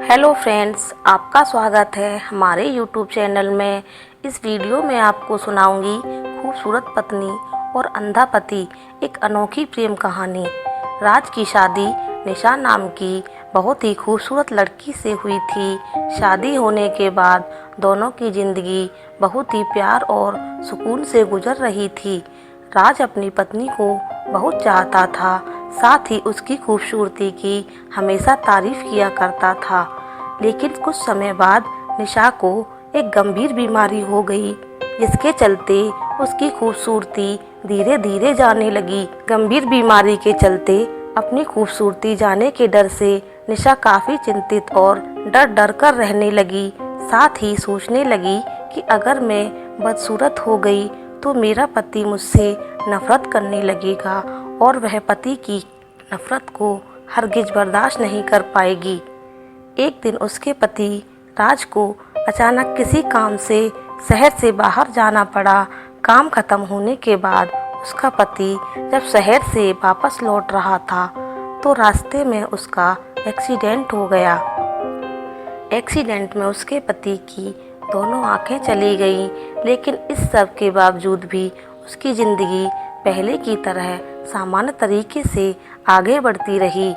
Hello friends, आपका स्वागत है हमारे यूट्यूब चैनल में। इस वीडियो में आपको सुनाऊंगी खूबसूरत पत्नी और अंधा पति, एक अनोखी प्रेम कहानी। राज की शादी निशा नाम की बहुत ही खूबसूरत लड़की से हुई थी। शादी होने के बाद दोनों की ज़िंदगी बहुत ही प्यार और सुकून से गुजर रही थी। राज अपनी पत्नी को बहुत चाहता था, साथ ही उसकी खूबसूरती की हमेशा तारीफ किया करता था। लेकिन कुछ समय बाद निशा को एक गंभीर बीमारी हो गई, जिसके चलते उसकी खूबसूरती धीरे धीरे जाने लगी। गंभीर बीमारी के चलते अपनी खूबसूरती जाने के डर से निशा काफ़ी चिंतित और डर डर कर रहने लगी। साथ ही सोचने लगी कि अगर मैं बदसूरत हो गई तो मेरा पति मुझसे नफरत करने लगेगा और वह पति की नफरत को हरगिज बर्दाश्त नहीं कर पाएगी। एक दिन उसके पति राज को अचानक किसी काम से शहर से बाहर जाना पड़ा। काम खत्म होने के बाद उसका पति जब शहर से वापस लौट रहा था तो रास्ते में उसका एक्सीडेंट हो गया। एक्सीडेंट में उसके पति की दोनों आंखें चली गईं, लेकिन इस सब के बावजूद भी उसकी ज़िंदगी पहले की तरह सामान्य तरीके से आगे बढ़ती रही।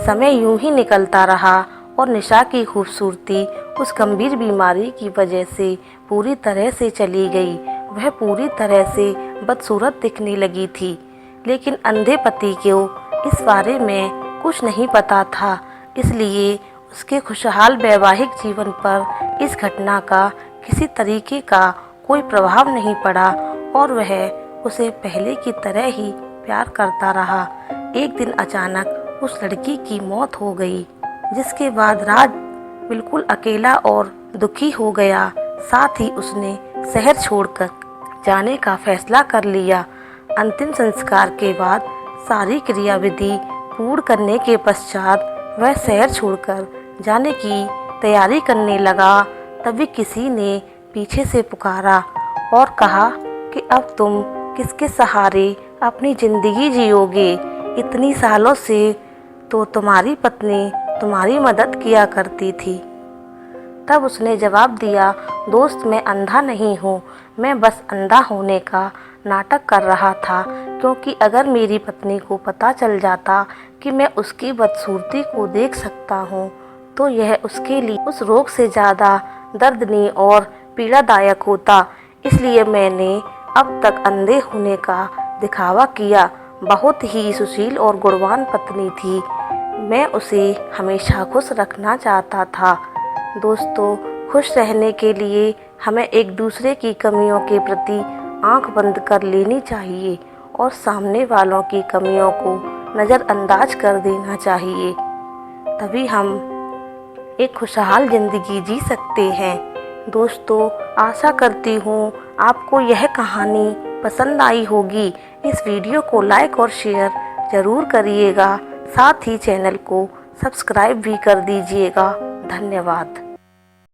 समय यूं ही निकलता रहा और निशा की खूबसूरती उस गंभीर बीमारी की वजह से पूरी तरह से चली गई। वह पूरी तरह से बदसूरत दिखने लगी थी, लेकिन अंधे पति को इस बारे में कुछ नहीं पता था। इसलिए उसके खुशहाल वैवाहिक जीवन पर इस घटना का किसी तरीके का कोई प्रभाव नहीं पड़ा और वह उसे पहले की तरह ही प्यार करता रहा। एक दिन अचानक उस लड़की की मौत हो गई, जिसके बाद राज बिल्कुल अकेला और दुखी हो गया। साथ ही उसने शहर छोड़कर जाने का फैसला कर लिया। अंतिम संस्कार के बाद सारी क्रियाविधि पूर्ण करने के पश्चात वह शहर छोड़कर जाने की तैयारी करने लगा। तभी किसी ने पीछे से पुकारा और कहा कि अब तुम किसके सहारे अपनी ज़िंदगी जियोगे? इतनी सालों से तो तुम्हारी पत्नी तुम्हारी मदद किया करती थी। तब उसने जवाब दिया, दोस्त मैं अंधा नहीं हूँ, मैं बस अंधा होने का नाटक कर रहा था, क्योंकि अगर मेरी पत्नी को पता चल जाता कि मैं उसकी बदसूरती को देख सकता हूँ तो यह उसके लिए उस रोग से ज़्यादा दर्दनीय और पीड़ादायक होता। इसलिए मैंने अब तक अंधे होने का दिखावा किया। बहुत ही सुशील और गुणवान पत्नी थी, मैं उसे हमेशा खुश रखना चाहता था। दोस्तों, खुश रहने के लिए हमें एक दूसरे की कमियों के प्रति आंख बंद कर लेनी चाहिए और सामने वालों की कमियों को नज़रअंदाज कर देना चाहिए। तभी हम एक खुशहाल ज़िंदगी जी सकते हैं। दोस्तों, आशा करती हूँ आपको यह कहानी पसंद आई होगी। इस वीडियो को लाइक और शेयर ज़रूर करिएगा। साथ ही चैनल को सब्सक्राइब भी कर दीजिएगा। धन्यवाद।